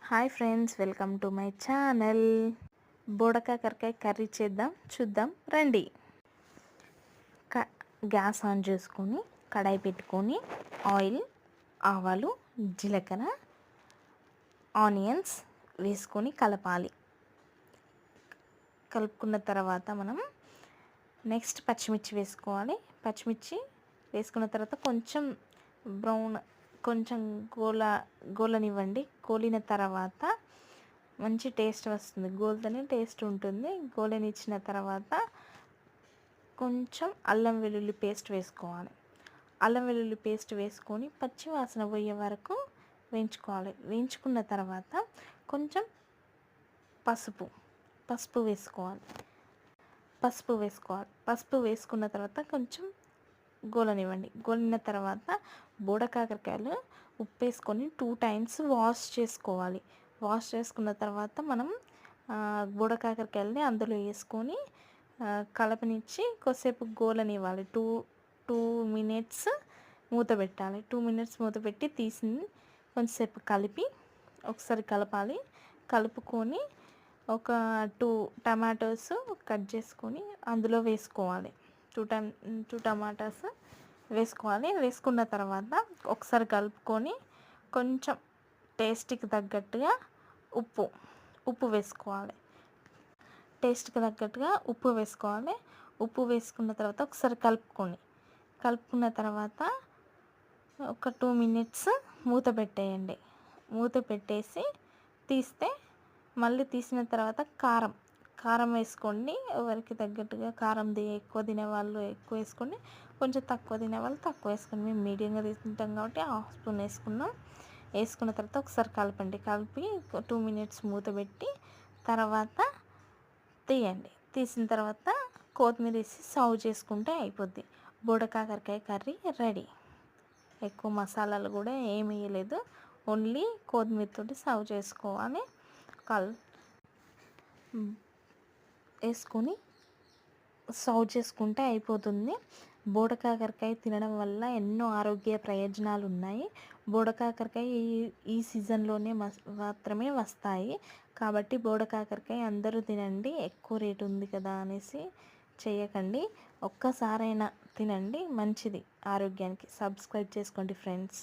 Hi friends, welcome to my channel. బోడకాకరకాయ curry చూద్దాం రండి. గ్యాస్ ఆన్ చేసుకొని కడాయి పెట్టుకొని ఆయిల్, ఆవాలు, జీలకర్ర, ఆనియన్స్ వేసుకొని కలపాలి. కలుపుకున్న తర్వాత మనం నెక్స్ట్ పచ్చిమిర్చి వేసుకోవాలి. పచ్చిమిర్చి వేసుకున్న తర్వాత కొంచెం బ్రౌన్, కొంచెం గోలనివ్వండి. గోలిన తర్వాత మంచి టేస్ట్ వస్తుంది. గోలితేనే టేస్ట్ ఉంటుంది. గోలనిచ్చిన తర్వాత కొంచెం అల్లం వెల్లుల్లి పేస్ట్ వేసుకోవాలి. అల్లం వెల్లుల్లి పేస్ట్ వేసుకొని పచ్చి వాసన పోయే వరకు వేయించుకోవాలి. వేయించుకున్న తర్వాత కొంచెం పసుపు వేసుకోవాలి. పసుపు వేసుకున్న తర్వాత కొంచెం గోలనివ్వండి. గోలిన తర్వాత బోడకాకరకాయలు ఉప్పు వేసుకొని 2 times వాష్ చేసుకోవాలి. వాష్ చేసుకున్న తర్వాత మనం బోడకాకరకాయలని అందులో వేసుకొని కలపనిచ్చి కొద్దిసేపు గోలనివ్వాలి. 2 minutes మూత పెట్టాలి. 2 minutes మూత పెట్టి తీసి కొంచెంసేపు కలిపి ఒకసారి కలపాలి. కలుపుకొని ఒక 2 tomatoes కట్ చేసుకొని అందులో వేసుకోవాలి. 2 tomatoes వేసుకోవాలి. వేసుకున్న తర్వాత ఒకసారి కలుపుకొని కొంచెం టేస్ట్కి తగ్గట్టుగా ఉప్పు వేసుకోవాలి. ఉప్పు వేసుకున్న తర్వాత ఒకసారి కలుపుకున్న తర్వాత ఒక 2 minutes మూత పెట్టేయండి. మూత పెట్టేసి తీస్తే మళ్ళీ తీసిన తర్వాత కారం వేసుకోండి. ఎవరికి తగ్గట్టుగా కారం ఎక్కువ తినేవాళ్ళు ఎక్కువ వేసుకోండి, కొంచెం తక్కువ తినేవాళ్ళు తక్కువ వేసుకోండి. మేము మీడియంగా తీసుకుంటాం కాబట్టి 1/2 spoon వేసుకున్నాం. వేసుకున్న తర్వాత ఒకసారి కలిపి 2 minutes మూత పెట్టి తర్వాత తీయండి. తీసిన తర్వాత కొత్తిమీర వేసి సర్వ్ చేసుకుంటే అయిపోద్ది. బోడకాకరకాయ కర్రీ రెడీ. ఎక్కువ మసాలాలు కూడా ఏమి వేయలేదు, ఓన్లీ కొత్తిమీరతోటి సర్వ్ చేసుకోవాలి. వేసుకొని సర్వ్ చేసుకుంటే అయిపోతుంది. బోడకాకరకాయ తినడం వల్ల ఎన్నో ఆరోగ్య ప్రయోజనాలు ఉన్నాయి. బోడకాకరకాయ ఈ సీజన్లోనే మాత్రమే వస్తాయి కాబట్టి బోడకాకరకాయ అందరూ తినండి. ఎక్కువ రేటు ఉంది కదా అనేసి చేయకండి, ఒక్కసారైనా తినండి, మంచిది ఆరోగ్యానికి. సబ్స్క్రైబ్ చేసుకోండి ఫ్రెండ్స్.